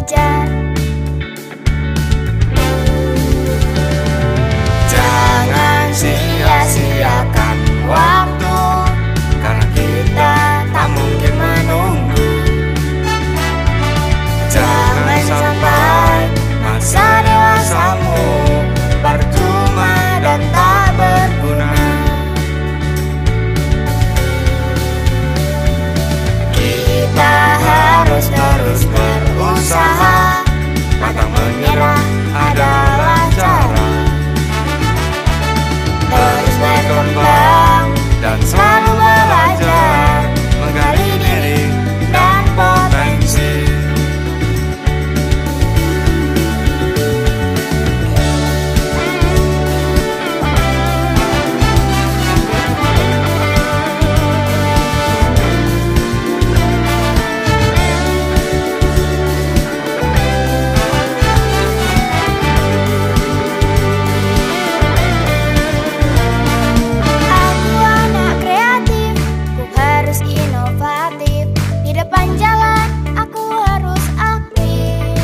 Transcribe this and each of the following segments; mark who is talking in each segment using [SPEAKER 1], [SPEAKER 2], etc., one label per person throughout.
[SPEAKER 1] belajar.
[SPEAKER 2] Jangan sia-siakan waktu, karena kita tak mungkin menunggu. Jangan sampai masa dewasamu percuma dan tak berguna. Kita harus terus berusaha, pantang menyerah adalah cara. Terus berkembang dan selalu belajar, menggali diri dan potensi.
[SPEAKER 1] Inovatif, di depan jalan aku harus aktif.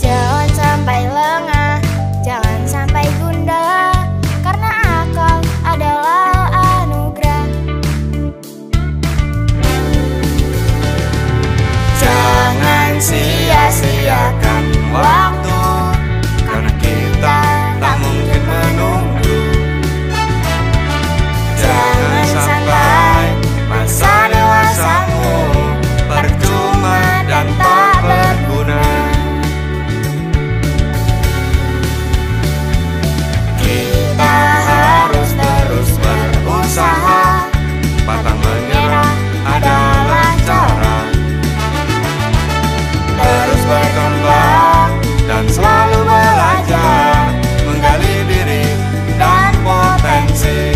[SPEAKER 1] Jangan sampai lengah, jangan sampai gundah, karena akal adalah anugerah.
[SPEAKER 2] Jangan sia-siakan waktu, karena kita tak mungkin menunggu. Jangan sampai masa dewasamu percuma dan tak berguna. Kita harus terus berusaha, pantang menyerah adalah cara. Terus berkembang dan selalu belajar, menggali diri dan potensi.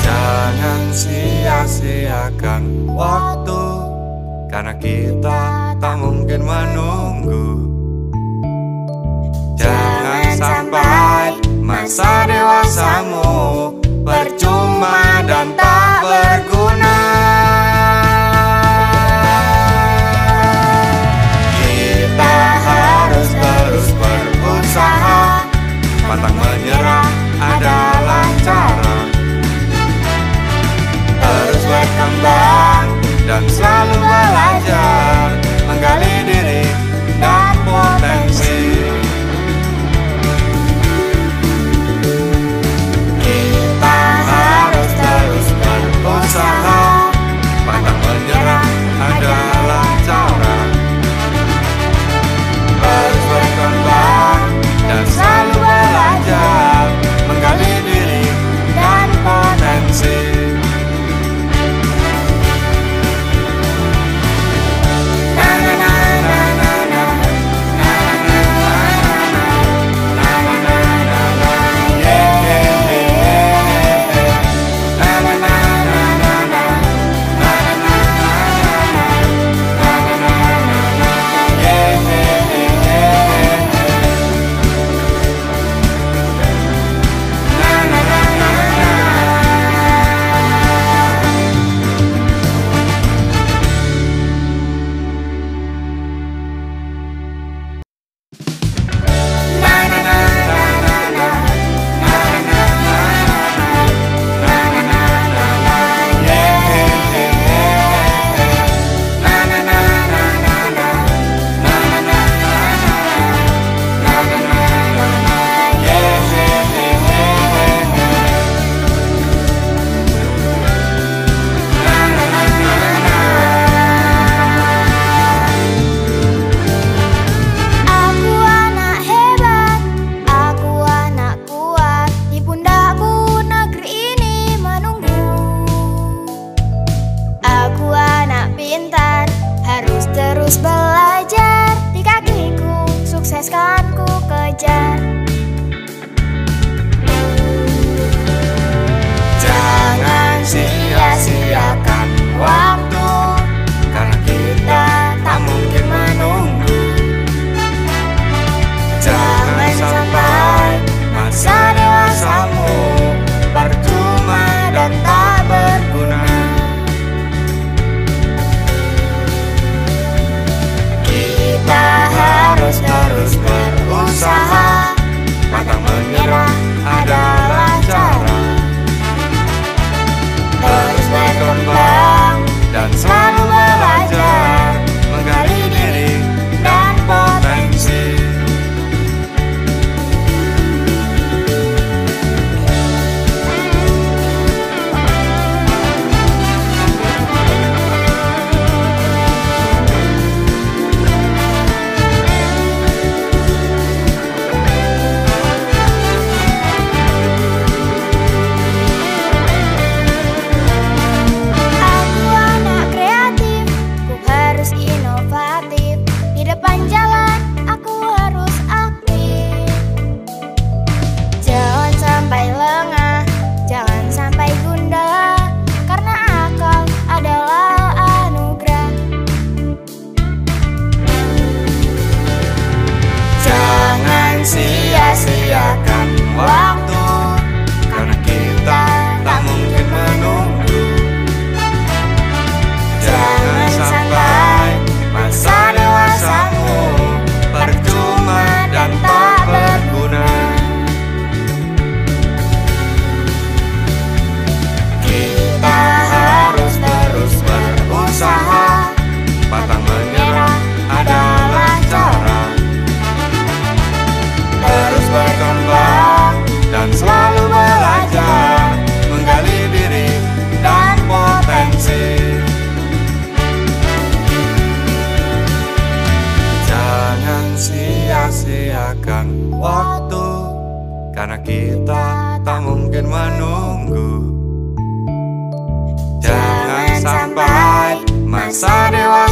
[SPEAKER 2] Jangan sia-siakan waktu, karena kita tak mungkin menunggu. Jangan sampai masa dewasamu percuma dan tak berguna. Kita harus terus berusaha, pantang menyerah adalah cara. Terus berkembang dan selalu belajar, menggali diri dan potensi. Kita harus terus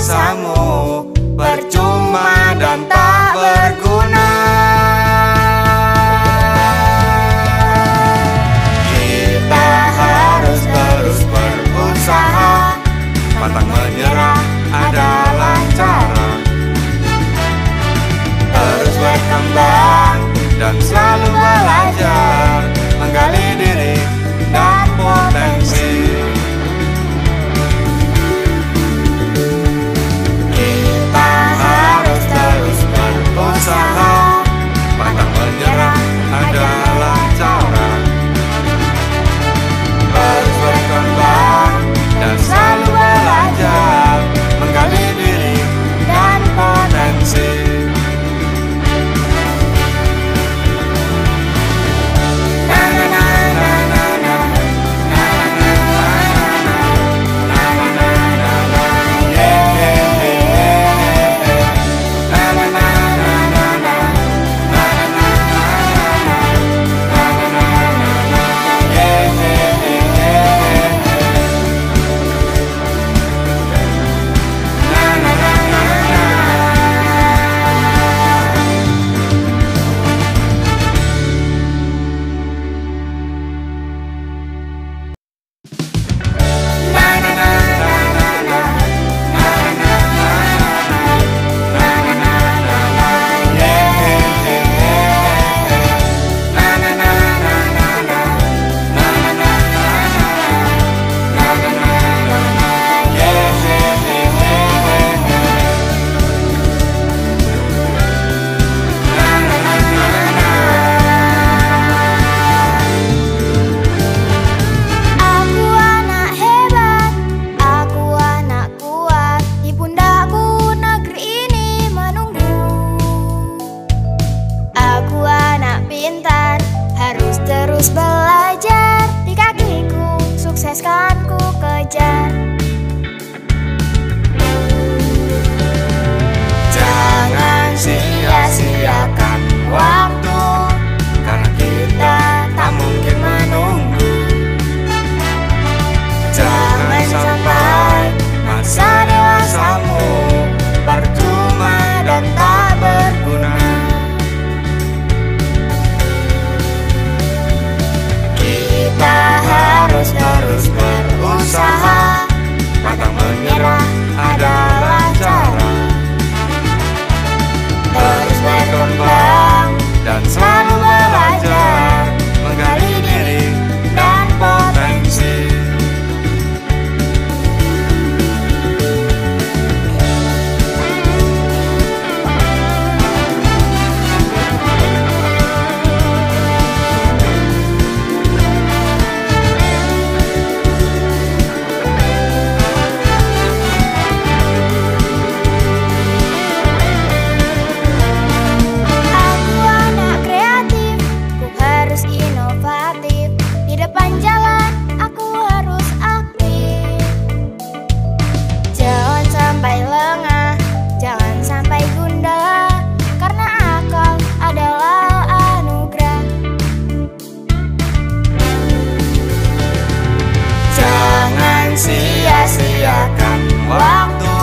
[SPEAKER 2] dewasamu percuma dan tak berguna. Kita harus terus berusaha, pantang menyerah adalah cara. Terus berkembang dan selalu belajar, menggali diri dan potensi. Kita harus terus berusaha, pantang menyerah adalah cara. Terus berkembang dan selalu belajar, menggali diri dan potensi. Terus belajar, di kakiku sukses kan ku kejar. Jangan sia-siakan waktu, karena kita tak mungkin menunggu. Jangan sampai masa dewasamu percuma dan tak berguna. Kita harus terus berusaha, pantang menyerah adalah cara. Terus berkembang dan selalu belajar, menggali diri dan potensi. Sia-siakan waktu,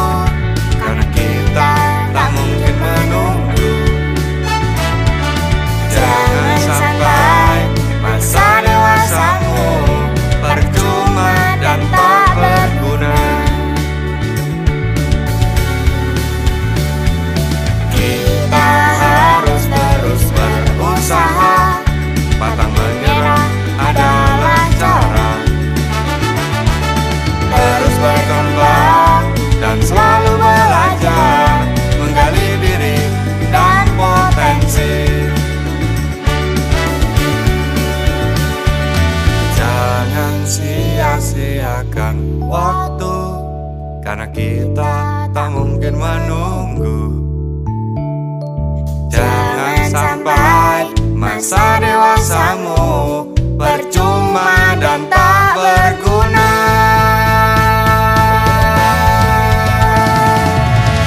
[SPEAKER 2] karena kita tak mungkin menunggu. Jangan sampai masa dewasamu percuma dan tak berguna. Kita harus terus berusaha, pantang menyerah adalah cara. Terus berkembang dan selalu belajar, menggali diri dan potensi. Jangan sia-siakan waktu, karena kita tak mungkin menunggu. Jangan sampai masa dewasamu percuma dan tak berguna.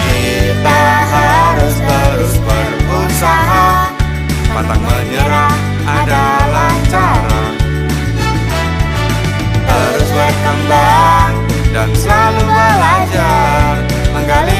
[SPEAKER 2] Kita harus terus berusaha, pantang menyerah adalah cara. Terus berkembang dan selalu belajar, menggali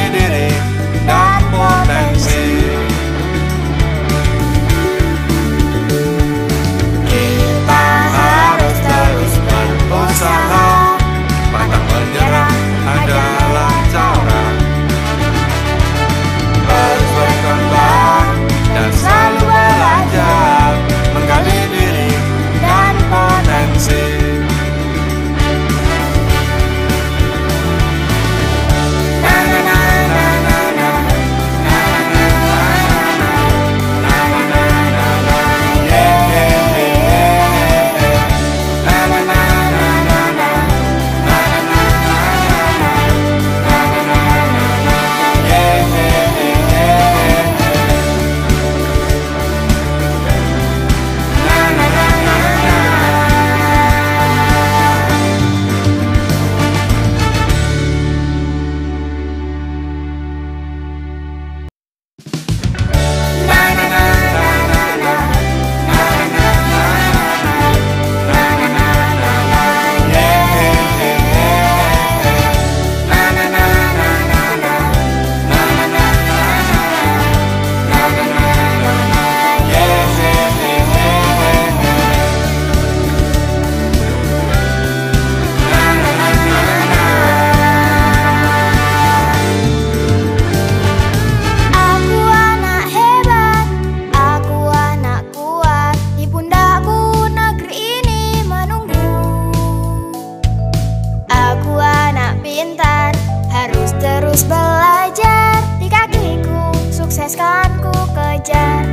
[SPEAKER 1] Terus belajar di kakiku, sukses kan ku kejar.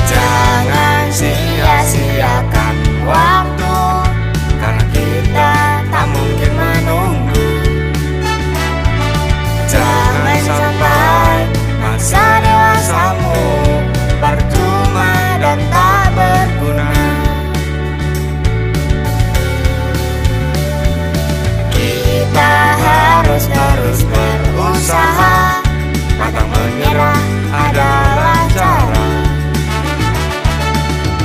[SPEAKER 3] Jangan sia-siakan waktu, karena kita tak mungkin menunggu. Jangan sampai masa dewasamu percuma dan tak berguna. Kita harus terus berusaha, pantang menyerah adalah cara.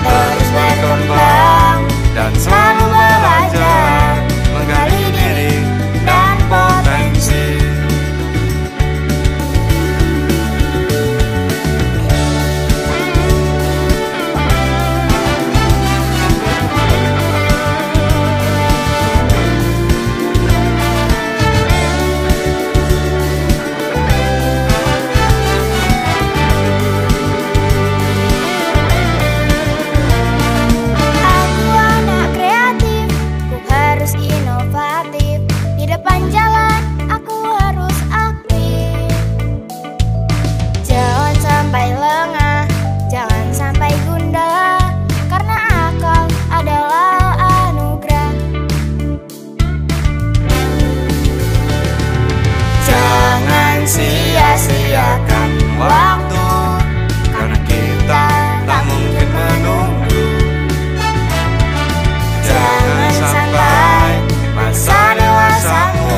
[SPEAKER 3] Terus berkembang dan selalu belajar, menggali diri dan potensi.
[SPEAKER 1] Inovatif, di depan jalan aku harus aktif. Jangan sampai lengah, jangan sampai gundah, karena akal adalah anugerah.
[SPEAKER 3] Jangan sia-siakan waktu, karena kita tak mungkin menunggu. Jangan sampai masa dewasamu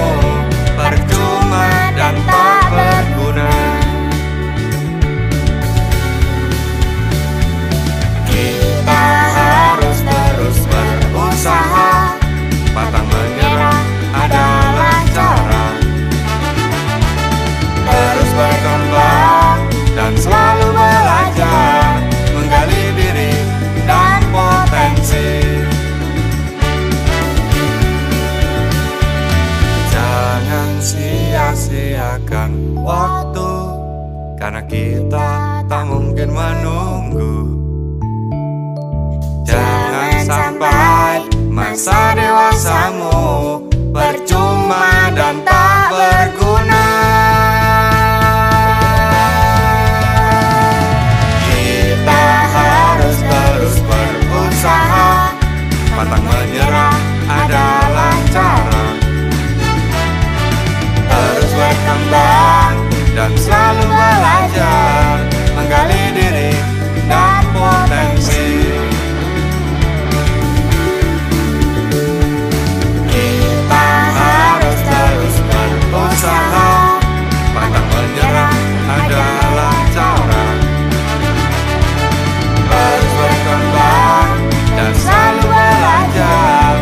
[SPEAKER 3] percuma dan tak berguna. Kita harus terus berusaha, pantang menyerah adalah cara. Terus berkembang dan selalu belajar, menggali diri dan potensi. Jangan sia-siakan waktu, karena kita tak mungkin menunggu. Jangan sampai masa dewasamu percuma dan tak berguna. Kita harus terus berusaha, pantang menyerah adalah cara. Terus berkembang dan selalu belajar, menggali diri dan potensi. Kita harus terus berusaha, pantang menyerah adalah cara. Terus berkembang dan selalu belajar,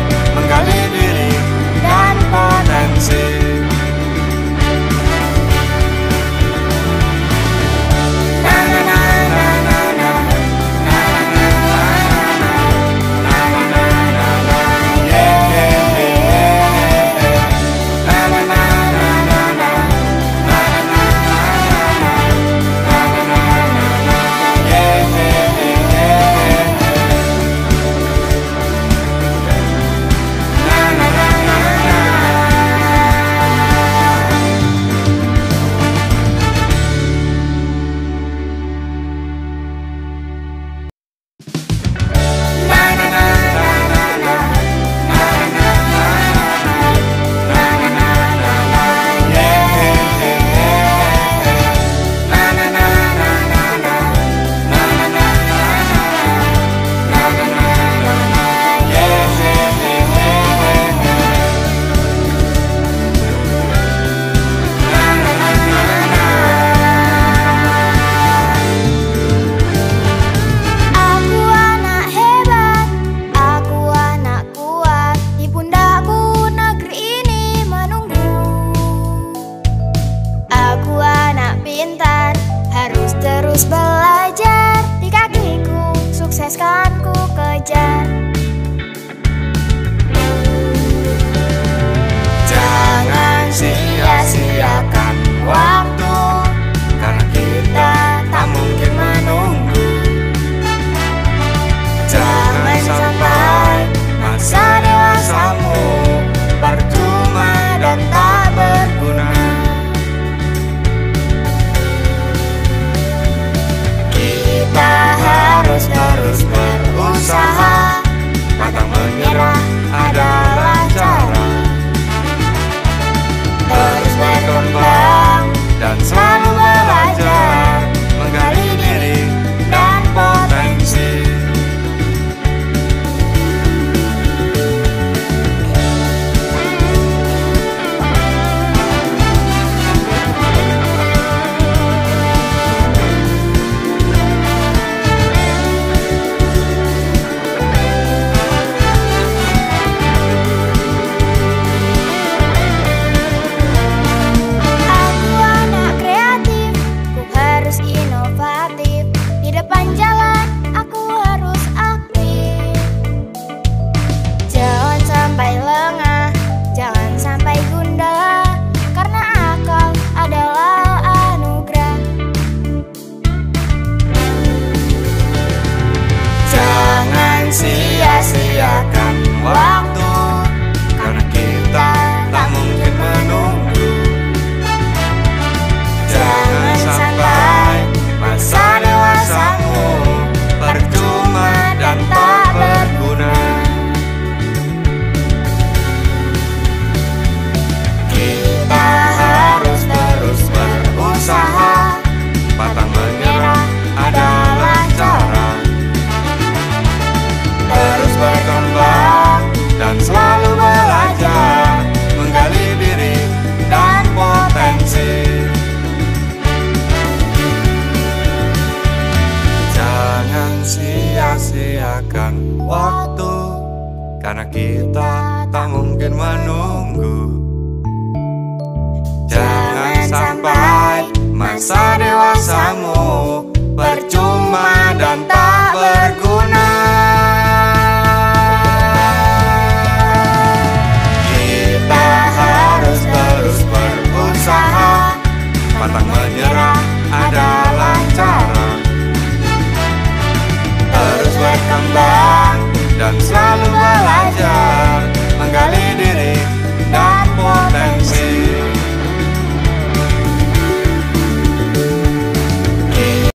[SPEAKER 3] karena kita tak mungkin menunggu. Jangan sampai masa dewasamu percuma dan tak berguna.